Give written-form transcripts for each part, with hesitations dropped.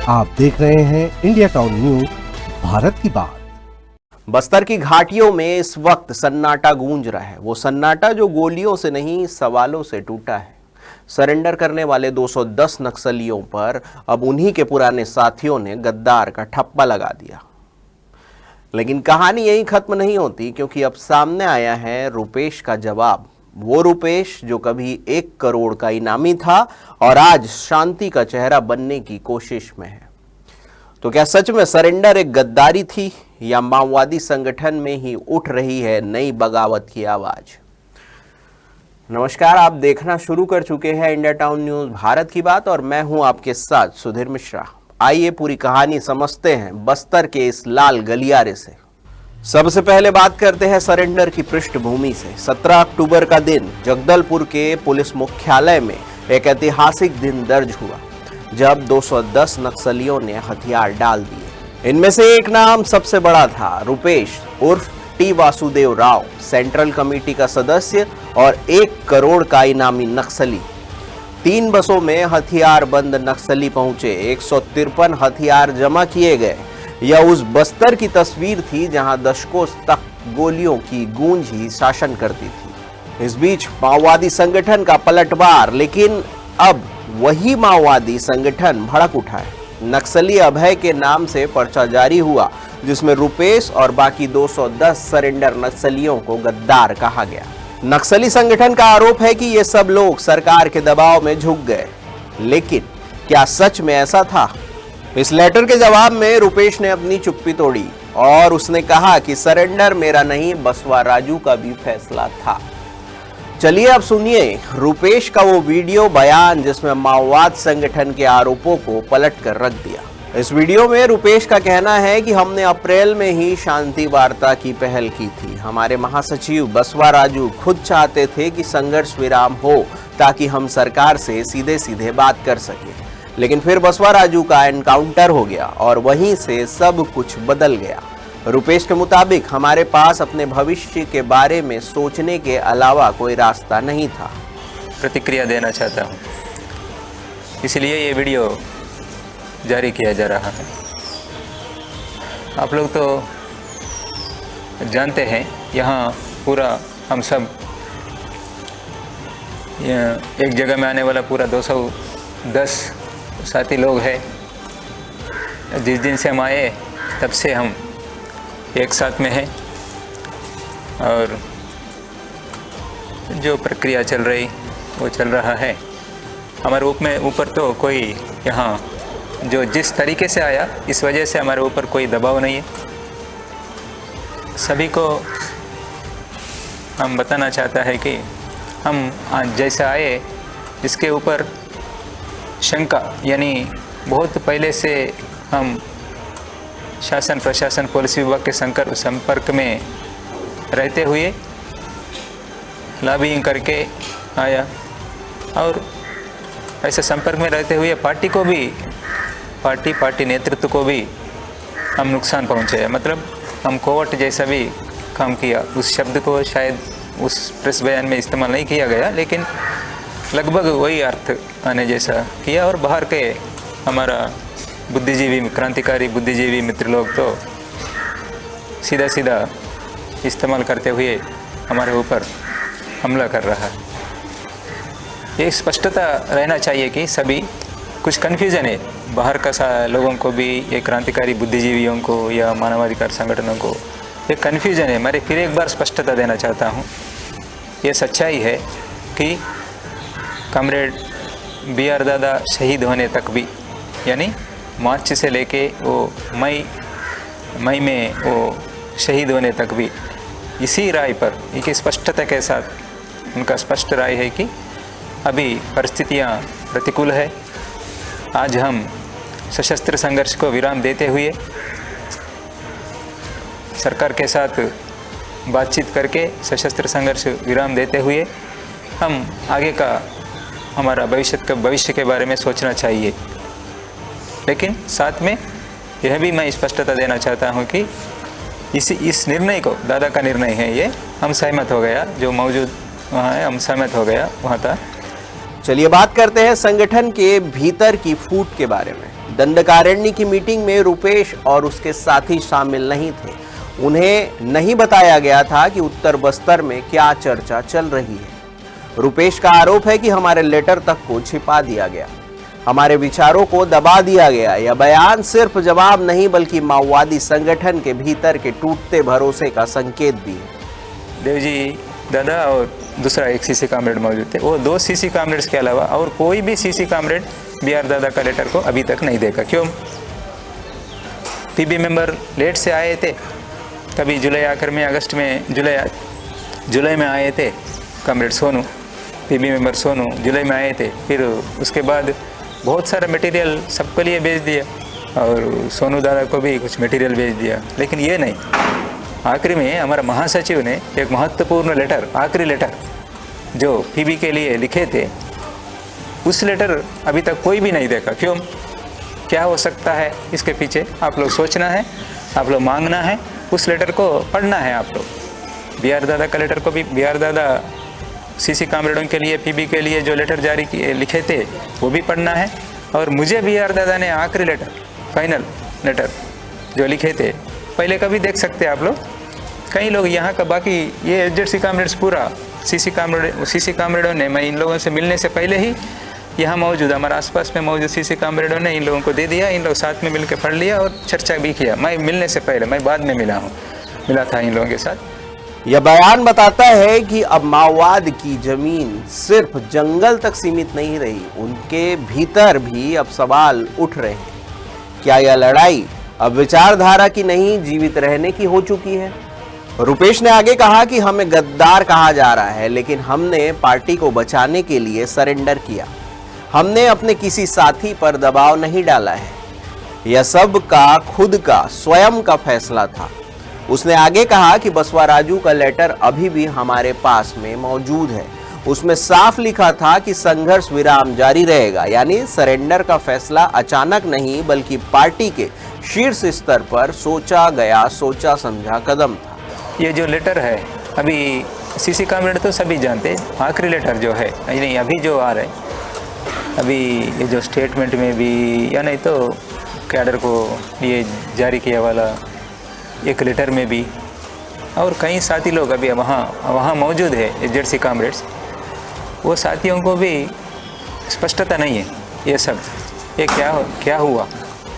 आप देख रहे हैं इंडिया टाउन न्यूज, भारत की बात। बस्तर की घाटियों में इस वक्त सन्नाटा गूंज रहा है। वो सन्नाटा जो गोलियों से नहीं, सवालों से टूटा है। सरेंडर करने वाले 210 नक्सलियों पर अब उन्हीं के पुराने साथियों ने गद्दार का ठप्पा लगा दिया। लेकिन कहानी यहीं खत्म नहीं होती, क्योंकि अब सामने आया है रुपेश का जवाब। वो रुपेश जो कभी 1 करोड़ का इनामी था और आज शांति का चेहरा बनने की कोशिश में है। तो क्या सच में सरेंडर एक गद्दारी थी, या माओवादी संगठन में ही उठ रही है नई बगावत की आवाज? नमस्कार, आप देखना शुरू कर चुके हैं इंडिया टाउन न्यूज, भारत की बात, और मैं हूं आपके साथ सुधीर मिश्रा। आइए पूरी कहानी समझते हैं बस्तर के इस लाल गलियारे से। सबसे पहले बात करते हैं सरेंडर की पृष्ठभूमि से। 17 अक्टूबर का दिन जगदलपुर के पुलिस मुख्यालय में एक ऐतिहासिक दिन दर्ज हुआ, जब 210 नक्सलियों ने हथियार डाल दिए। इनमें से एक नाम सबसे बड़ा था, रुपेश उर्फ T Vasudev Rao, central committee का सदस्य और 1 करोड़ का इनामी नक्सली। 3 बसों में हथियार बंद नक्सली पहुंचे। 153 हथियार जमा किए गए। यह उस बस्तर की तस्वीर थी जहां दशकों तक गोलियों की गूंज ही शासन करती थी। इस बीच माओवादी संगठन का पलटवार, लेकिन अब वही माओवादी संगठन भड़क उठा है। नक्सली अभय के नाम से पर्चा जारी हुआ, जिसमें रुपेश और बाकी 210 सरेंडर नक्सलियों को गद्दार कहा गया। नक्सली संगठन का आरोप है कि ये सब लोग सरकार के दबाव में झुक गए, लेकिन क्या सच में ऐसा था? इस लेटर के जवाब में रुपेश ने अपनी चुप्पी तोड़ी और उसने कहा कि सरेंडर मेरा नहीं, बसवा राजू का भी फैसला था। चलिए अब सुनिए रुपेश का वो वीडियो बयान, जिसमें माओवाद संगठन के आरोपों को पलट कर रख दिया। इस वीडियो में रुपेश का कहना है कि हमने अप्रैल में ही शांति वार्ता की पहल की थी। हमारे महासचिव बसवा राजू खुद चाहते थे कि संघर्ष विराम हो, ताकि हम सरकार से सीधे सीधे बात कर सकें। लेकिन फिर बसवा राजू का एनकाउंटर हो गया और वहीं से सब कुछ बदल गया। रुपेश के मुताबिक हमारे पास अपने भविष्य के बारे में सोचने के अलावा कोई रास्ता नहीं था। प्रतिक्रिया देना चाहता हूँ, इसलिए ये वीडियो जारी किया जा रहा है। आप लोग तो जानते हैं, यहाँ पूरा हम सब एक जगह में आने वाला पूरा 210 साथी लोग हैं। जिस दिन से हम आए तब से हम एक साथ में हैं, और जो प्रक्रिया चल रही वो चल रहा है। हमारे ऊपर तो कोई यहाँ जो जिस तरीके से आया, इस वजह से हमारे ऊपर कोई दबाव नहीं है। सभी को हम बताना चाहता है कि हम आज जैसे आए, इसके ऊपर शंका, यानी बहुत पहले से हम शासन प्रशासन पुलिस विभाग के संपर्क में रहते हुए लॉबिंग करके आया, और ऐसे संपर्क में रहते हुए पार्टी को भी पार्टी नेतृत्व को भी हम नुकसान पहुंचाया। मतलब हम कोवर्ट जैसा भी काम किया। उस शब्द को शायद उस प्रेस बयान में इस्तेमाल नहीं किया गया, लेकिन लगभग वही अर्थ आने जैसा किया। और बाहर के हमारा बुद्धिजीवी, क्रांतिकारी बुद्धिजीवी मित्र लोग तो सीधा सीधा इस्तेमाल करते हुए हमारे ऊपर हमला कर रहा है। ये स्पष्टता रहना चाहिए कि सभी कुछ कन्फ्यूजन है, बाहर का लोगों को भी, ये क्रांतिकारी बुद्धिजीवियों को या मानवाधिकार संगठनों को ये कन्फ्यूजन है। मैं फिर एक बार स्पष्टता देना चाहता हूँ। ये सच्चाई है कि कॉमरेड BR दादा शहीद होने तक भी, यानी मार्च से लेके वो मई में वो शहीद होने तक भी इसी राय पर, एक स्पष्टता के साथ उनका स्पष्ट राय है कि अभी परिस्थितियाँ प्रतिकूल है। आज हम सशस्त्र संघर्ष को विराम देते हुए सरकार के साथ बातचीत करके सशस्त्र संघर्ष विराम देते हुए हम आगे का हमारा भविष्य के बारे में सोचना चाहिए। लेकिन साथ में यह भी मैं स्पष्टता देना चाहता हूं कि इस निर्णय को, दादा का निर्णय है ये, हम सहमत हो गया, जो मौजूद वहाँ है हम सहमत हो गया वहाँ था। चलिए बात करते हैं संगठन के भीतर की फूट के बारे में। दंडकारण्य की मीटिंग में रुपेश और उसके साथी शामिल नहीं थे। उन्हें नहीं बताया गया था कि उत्तर बस्तर में क्या चर्चा चल रही है। रुपेश का आरोप है कि हमारे लेटर तक को छिपा दिया गया, हमारे विचारों को दबा दिया गया। यह बयान सिर्फ जवाब नहीं बल्कि माओवादी संगठन के भीतर के टूटते भरोसे का संकेत भी है। देवजी दादा और दूसरा एक सीसी कामरेड मौजूद थे। वो 2 सीसी कामरेड्स के अलावा और कोई भी सीसी कामरेड BR दादा का लेटर को अभी तक नहीं देखा। क्यों? PB मेंबर लेट से आए थे, कभी जुलाई आखिर में, अगस्त में, जुलाई में आए थे। Comrade Sonu, PB member Sonu जुलाई में आए थे। फिर उसके बाद बहुत सारा मटेरियल सबके लिए भेज दिया और सोनू दादा को भी कुछ मटेरियल भेज दिया, लेकिन ये नहीं। आखिरी में हमारा महासचिव ने एक महत्वपूर्ण लेटर, आखिरी लेटर जो PB के लिए लिखे थे, उस लेटर अभी तक कोई भी नहीं देखा। क्यों? क्या हो सकता है इसके पीछे? आप लोग सोचना है, आप लोग मांगना है, उस लेटर को पढ़ना है। आप लोग BR दादा का लेटर को भी, BR दादा सीसी कामरेडों के लिए, PB के लिए जो लेटर जारी किए लिखे थे वो भी पढ़ना है। और मुझे BR दादा ने आखिरी लेटर, फाइनल लेटर जो लिखे थे, पहले का भी देख सकते हैं आप लोग। कई लोग यहाँ का, बाकी ये HZC कामरेड्स पूरा सीसी कामरेडों ने, मैं इन लोगों से मिलने से पहले ही यहाँ मौजूद, हमारे आसपास में मौजूद सीसी कामरेडों ने इन लोगों को दे दिया। इन लोग साथ में मिलकर पढ़ लिया और चर्चा भी किया। मैं मिलने से पहले, मैं बाद में मिला था इन लोगों के साथ। यह बयान बताता है कि अब माओवाद की जमीन सिर्फ जंगल तक सीमित नहीं रही, उनके भीतर भी अब सवाल उठ रहे हैं। क्या यह लड़ाई अब विचारधारा की नहीं, जीवित रहने की हो चुकी है? रुपेश ने आगे कहा कि हमें गद्दार कहा जा रहा है, लेकिन हमने पार्टी को बचाने के लिए सरेंडर किया। हमने अपने किसी साथी पर दबाव नहीं डाला है। यह सब का खुद का, स्वयं का फैसला था। उसने आगे कहा कि बसवा राजू का लेटर अभी भी हमारे पास में मौजूद है। उसमें साफ लिखा था कि संघर्ष विराम जारी रहेगा, यानी सरेंडर का फैसला अचानक नहीं बल्कि पार्टी के शीर्ष स्तर पर सोचा समझा कदम था। ये जो लेटर है, अभी सीसी कामरेड तो सभी जानते हैं, आखिरी लेटर जो है, नहीं अभी जो आ रहा है, अभी ये जो स्टेटमेंट में भी, या नहीं तो कैडर को ये जारी किया वाला एक लेटर में भी, और कई साथी लोग अभी वहाँ मौजूद है HZC कामरेड्स, वो साथियों को भी स्पष्टता नहीं है। ये सब ये क्या हुआ,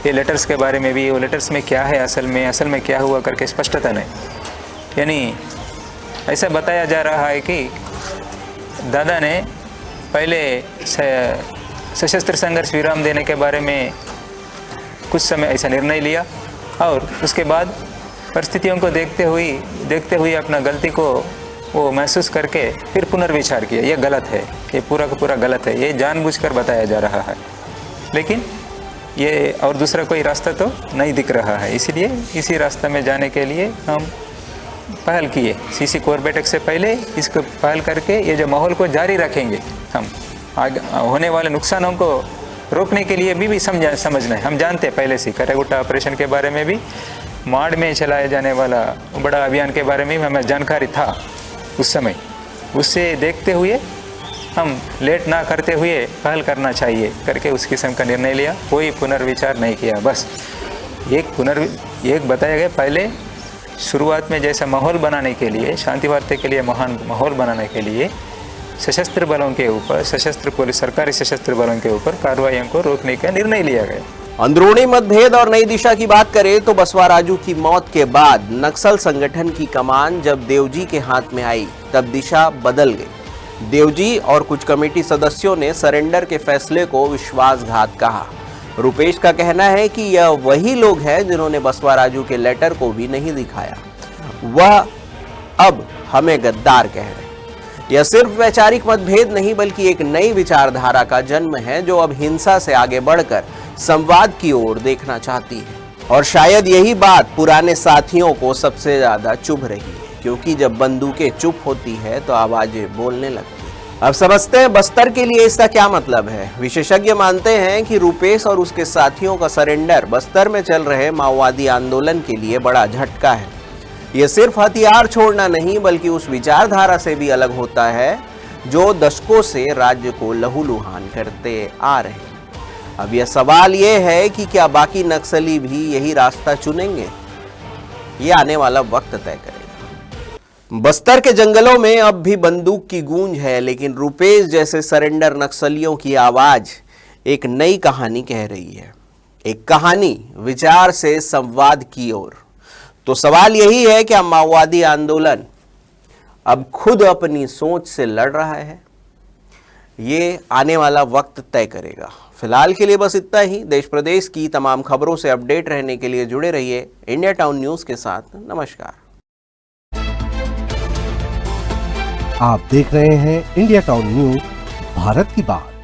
ये लेटर्स के बारे में भी, वो लेटर्स में क्या है असल में क्या हुआ करके स्पष्टता नहीं। यानी ऐसा बताया जा रहा है कि दादा ने पहले सशस्त्र संघर्ष विराम देने के बारे में कुछ समय ऐसा निर्णय लिया और उसके बाद परिस्थितियों को देखते हुए अपना गलती को वो महसूस करके फिर पुनर्विचार किया। ये गलत है, ये पूरा का पूरा गलत है, ये जानबूझकर बताया जा रहा है, लेकिन ये और दूसरा कोई रास्ता तो नहीं दिख रहा है। इसलिए इसी रास्ते में जाने के लिए हम पहल किए। सीसी कोर बैठक से पहले इसको पहल करके ये जो माहौल को जारी रखेंगे, हम आगे होने वाले नुकसानों को रोकने के लिए भी समझना है। हम जानते हैं पहले से करेगुट्टा ऑपरेशन के बारे में भी, माड़ में चलाए जाने वाला बड़ा अभियान के बारे में भी हमें जानकारी था उस समय। उससे देखते हुए हम लेट ना करते हुए पहल करना चाहिए करके उस किस्म का निर्णय लिया। कोई पुनर्विचार नहीं किया, बस एक बताया गया। पहले शुरुआत में जैसा माहौल बनाने के लिए, शांति वार्ता के लिए महान माहौल बनाने के लिए सशस्त्र बलों के ऊपर, सरकारी सशस्त्र बलों के ऊपर कार्रवाइयों को रोकने का निर्णय लिया गया। अंदरूनी मतभेद और नई दिशा की बात करें तो बसवा राजू की मौत के बाद नक्सल संगठन की कमान जब देवजी के हाथ में आई तब दिशा बदल गई। देवजी और कुछ कमेटी सदस्यों ने सरेंडर के फैसले को विश्वासघात कहा। रुपेश का कहना है कि यह वही लोग हैं जिन्होंने बसवा राजू के लेटर को भी नहीं दिखाया। वह अब हमें गद्दार कह रहे हैं। यह सिर्फ वैचारिक मतभेद नहीं बल्कि एक नई विचारधारा का जन्म है जो अब हिंसा से आगे बढ़कर संवाद की ओर देखना चाहती है। और शायद यही बात पुराने साथियों को सबसे ज्यादा चुभ रही है, क्योंकि जब बंदूकें चुप होती है तो आवाजें बोलने लगती है। अब समझते हैं बस्तर के लिए इसका क्या मतलब है। विशेषज्ञ मानते हैं कि रुपेश और उसके साथियों का सरेंडर बस्तर में चल रहे माओवादी आंदोलन के लिए बड़ा झटका है। यह सिर्फ हथियार छोड़ना नहीं बल्कि उस विचारधारा से भी अलग होता है जो दशकों से राज्य को लहूलुहान करते आ रहे हैं। अब यह सवाल ये है कि क्या बाकी नक्सली भी यही रास्ता चुनेंगे? ये आने वाला वक्त तय करेगा। बस्तर के जंगलों में अब भी बंदूक की गूंज है, लेकिन रुपेश जैसे सरेंडर नक्सलियों की आवाज एक नई कहानी कह रही है, एक कहानी विचार से संवाद की ओर। तो सवाल यही है, क्या माओवादी आंदोलन अब खुद अपनी सोच से लड़ रहा है? ये आने वाला वक्त तय करेगा। फिलहाल के लिए बस इतना ही। देश प्रदेश की तमाम खबरों से अपडेट रहने के लिए जुड़े रहिए इंडिया टाउन न्यूज के साथ। नमस्कार। आप देख रहे हैं इंडिया टाउन न्यूज, भारत की बात।